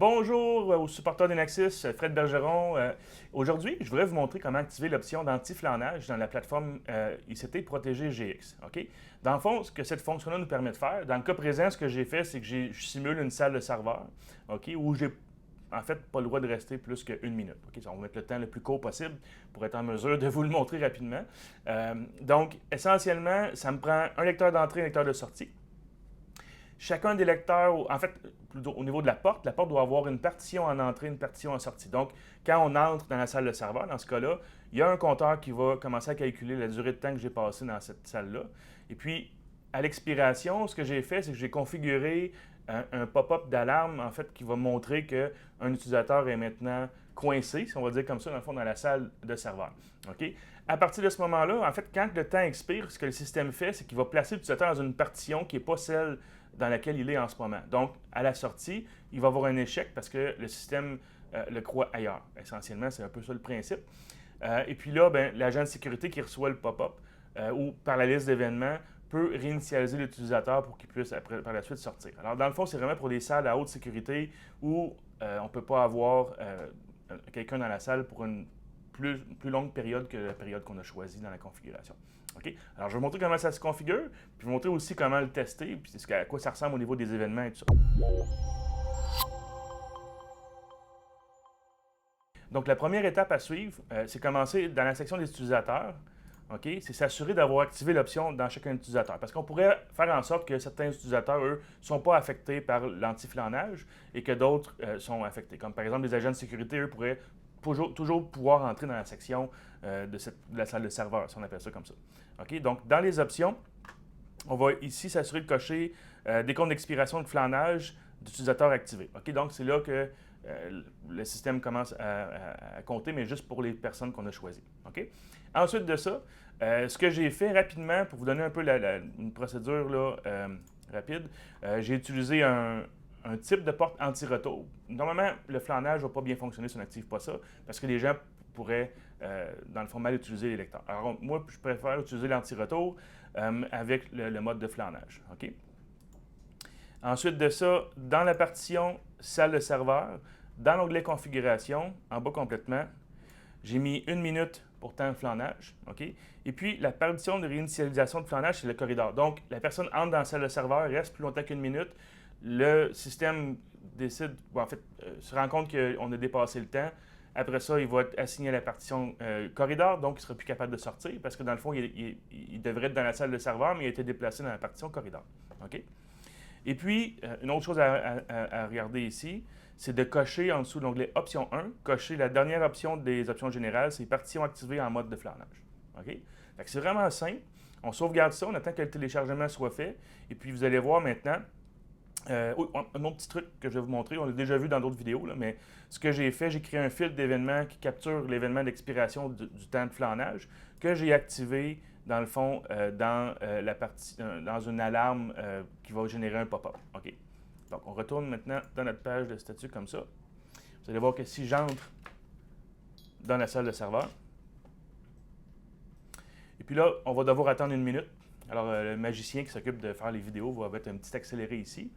Bonjour aux supporters d'Enaxis, Fred Bergeron. Aujourd'hui, je voudrais vous montrer comment activer l'option d'anti-flanage dans la plateforme ICT Protégé GX. OK? Dans le fond, ce que cette fonction-là nous permet de faire, dans le cas présent, ce que j'ai fait, c'est que je simule une salle de serveur, OK, où j'ai en fait pas le droit de rester plus qu'une minute. OK? On va mettre le temps le plus court possible pour être en mesure de vous le montrer rapidement. Donc, essentiellement, ça me prend un lecteur d'entrée et un lecteur de sortie. Chacun des lecteurs, en fait, au niveau de la porte doit avoir une partition en entrée, une partition en sortie. Donc, quand on entre dans la salle de serveur, dans ce cas-là, il y a un compteur qui va commencer à calculer la durée de temps que j'ai passé dans cette salle-là. Et puis, à l'expiration, ce que j'ai fait, c'est que j'ai configuré un pop-up d'alarme, en fait, qui va montrer qu'un utilisateur est maintenant coincé, si on va dire comme ça, dans le fond, dans la salle de serveur. OK? À partir de ce moment-là, en fait, quand le temps expire, ce que le système fait, c'est qu'il va placer l'utilisateur dans une partition qui n'est pas celle dans laquelle il est en ce moment. Donc, à la sortie, il va avoir un échec parce que le système le croit ailleurs. Essentiellement, c'est un peu ça le principe. Et puis là, l'agent de sécurité qui reçoit le pop-up ou par la liste d'événements peut réinitialiser l'utilisateur pour qu'il puisse par la suite sortir. Alors, dans le fond, c'est vraiment pour des salles à haute sécurité où on ne peut pas avoir quelqu'un dans la salle pour une plus longue période que la période qu'on a choisie dans la configuration. OK? Alors, je vais vous montrer comment ça se configure, puis vous montrer aussi comment le tester, puis à quoi ça ressemble au niveau des événements et tout ça. Donc, la première étape à suivre, c'est commencer dans la section des utilisateurs. OK? C'est s'assurer d'avoir activé l'option dans chacun des utilisateurs. Parce qu'on pourrait faire en sorte que certains utilisateurs, eux, ne sont pas affectés par l'anti-flanage et que d'autres sont affectés. Comme par exemple, les agents de sécurité, eux, pourraient toujours pouvoir entrer dans la section de la salle de serveur, si on appelle ça comme ça. OK? Donc, dans les options, on va ici s'assurer de cocher des comptes d'expiration de flanage d'utilisateurs activés. OK? Donc, c'est là que le système commence à compter, mais juste pour les personnes qu'on a choisies. OK? Ensuite de ça, ce que j'ai fait rapidement, pour vous donner un peu une procédure là, rapide, j'ai utilisé un type de porte anti-retour. Normalement, le flanage ne va pas bien fonctionner si on n'active pas ça, parce que les gens pourraient, dans le fond, mal utiliser les lecteurs. Alors, moi, je préfère utiliser l'anti-retour avec le mode de flanage. OK? Ensuite de ça, dans la partition salle de serveur, dans l'onglet configuration, en bas complètement, j'ai mis 1 minute pour temps de flanage. OK? Et puis, la partition de réinitialisation de flanage, c'est le corridor. Donc, la personne entre dans la salle de serveur, reste plus longtemps qu'1 minute. Le système décide, se rend compte qu'on a dépassé le temps. Après ça, il va être assigné à la partition corridor, donc il ne sera plus capable de sortir parce que dans le fond, il devrait être dans la salle de serveur, mais il a été déplacé dans la partition corridor. OK? Et puis, une autre chose à regarder ici, c'est de cocher en dessous de l'onglet Option 1, cocher la dernière option des options générales, c'est Partition activée en mode de flanage. OK? C'est vraiment simple. On sauvegarde ça, on attend que le téléchargement soit fait. Et puis, vous allez voir maintenant, un autre petit truc que je vais vous montrer, on l'a déjà vu dans d'autres vidéos, là, mais ce que j'ai fait, j'ai créé un fil d'événements qui capture l'événement d'expiration du temps de flanage que j'ai activé dans le fond dans une alarme qui va générer un pop-up. OK. Donc, on retourne maintenant dans notre page de statut comme ça. Vous allez voir que si j'entre dans la salle de serveur, et puis là, on va devoir attendre 1 minute. Alors, le magicien qui s'occupe de faire les vidéos va mettre un petit accéléré ici.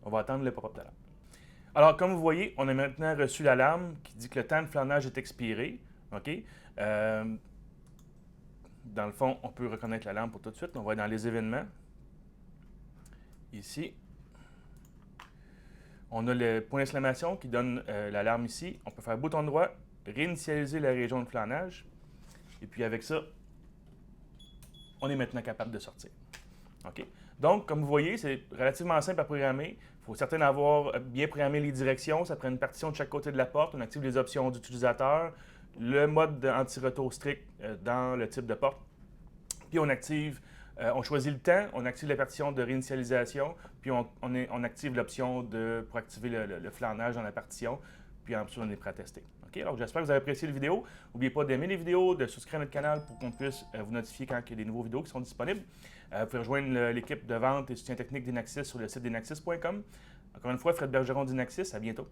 On va attendre le pop-up d'alarme. Alors, comme vous voyez, on a maintenant reçu l'alarme qui dit que le temps de flanage est expiré. OK? Dans le fond, on peut reconnaître l'alarme pour tout de suite. On va dans les événements. Ici. On a le point d'exclamation qui donne l'alarme ici. On peut faire bouton droit, réinitialiser la région de flanage. Et puis avec ça, on est maintenant capable de sortir. OK? Donc, comme vous voyez, c'est relativement simple à programmer. Il faut certainement avoir bien programmé les directions. Ça prend une partition de chaque côté de la porte. On active les options d'utilisateur, le mode anti-retour strict dans le type de porte. Puis on choisit le temps, on active la partition de réinitialisation, puis on active l'option pour activer le flanage dans la partition, puis ensuite on est prêt à tester. OK? Alors j'espère que vous avez apprécié la vidéo. N'oubliez pas d'aimer les vidéos, de souscrire à notre canal pour qu'on puisse vous notifier quand il y a des nouveaux vidéos qui sont disponibles. Vous pouvez rejoindre l'équipe de vente et soutien technique d'Enaxis sur le site d'Enaxis.com. Encore une fois, Fred Bergeron d'Enaxis, à bientôt.